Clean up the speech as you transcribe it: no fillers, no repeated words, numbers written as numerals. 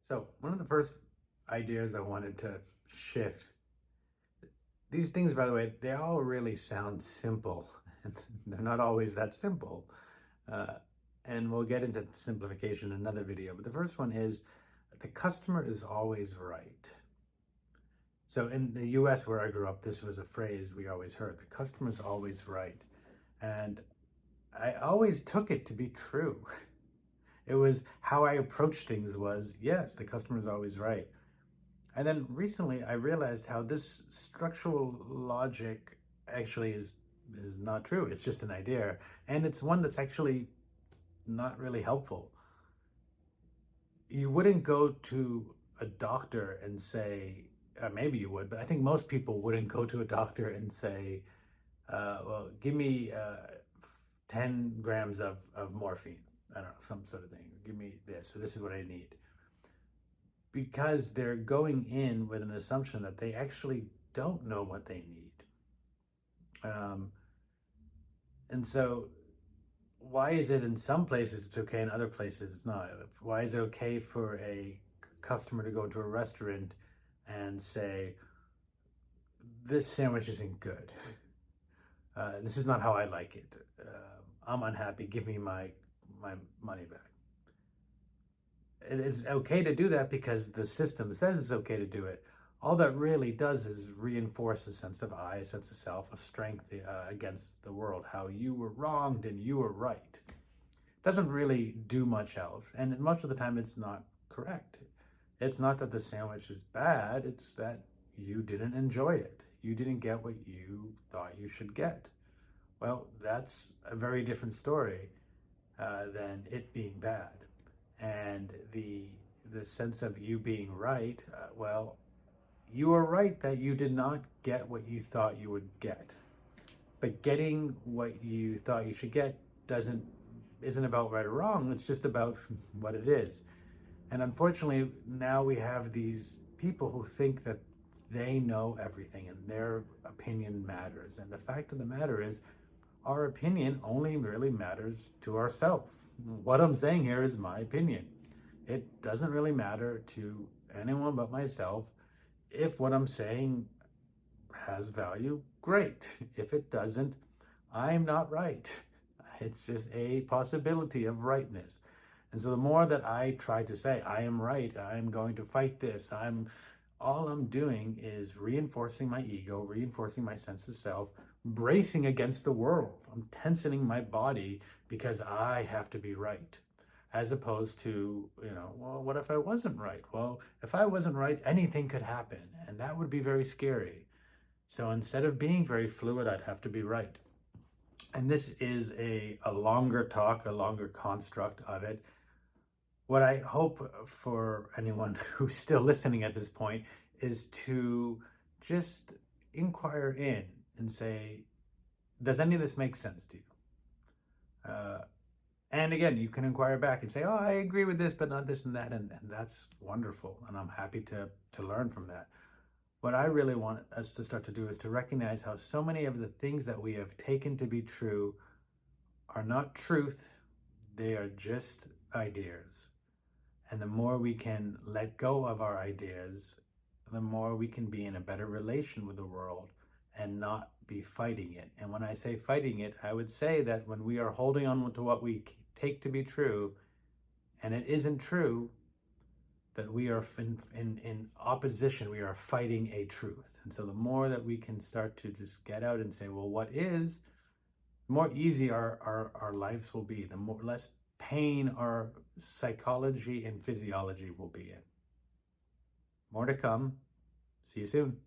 So one of the first ideas I wanted to shift, these things, by the way, they all really sound simple, and they're not always that simple. Uh, and we'll get into simplification in another video. But the first one is the customer is always right. So in the US where I grew up, this was a phrase we always heard: the customer is always right. And I always took it to be true. It was how I approached things was, yes, the customer is always right. And then recently I realized how this structural logic actually is not true. It's just an idea. And it's one that's actually not really helpful. You wouldn't go to a doctor and say, maybe you would, but I think most people wouldn't go to a doctor and say, well, give me 10 grams of morphine. I don't know, some sort of thing. Give me this, so this is what I need. Because they're going in with an assumption that they actually don't know what they need. And so why is it in some places it's okay, in other places it's not? Why is it okay for a customer to go into a restaurant and say, this sandwich isn't good. This is not how I like it. I'm unhappy, give me my money back. It's okay to do that because the system says it's okay to do it. All that really does is reinforce a sense of I, a sense of self, a strength against the world, how you were wronged and you were right. It doesn't really do much else, and most of the time it's not correct. It's not that the sandwich is bad, it's that you didn't enjoy it. You didn't get what you thought you should get. Well, that's a very different story than it being bad. And the sense of you being right, well, you are right that you did not get what you thought you would get. But getting what you thought you should get isn't about right or wrong, it's just about what it is. And unfortunately, now we have these people who think that they know everything and their opinion matters. And the fact of the matter is, our opinion only really matters to ourselves. What I'm saying here is my opinion. It doesn't really matter to anyone but myself. If what I'm saying has value, great. If it doesn't, I'm not right. It's just a possibility of rightness. And so the more that I try to say, I am right, I'm going to fight this, all I'm doing is reinforcing my ego, reinforcing my sense of self, bracing against the world. I'm tensioning my body because I have to be right. As opposed to, well, what if I wasn't right? Well, if I wasn't right, anything could happen, and that would be very scary. So instead of being very fluid, I'd have to be right. And this is a longer talk, a longer construct of it. What I hope for anyone who's still listening at this point is to just inquire in and say, does any of this make sense to you? And again, you can inquire back and say, oh, I agree with this, but not this and that. And that's wonderful. And I'm happy to learn from that. What I really want us to start to do is to recognize how so many of the things that we have taken to be true are not truth. They are just ideas. And the more we can let go of our ideas, the more we can be in a better relation with the world and not be fighting it. And when I say fighting it, I would say that when we are holding on to what we take to be true, and it isn't true, that we are in opposition, we are fighting a truth. And so the more that we can start to just get out and say, well, what is, the more easy our lives will be, the less pain our psychology and physiology will be in. More to come. See you soon.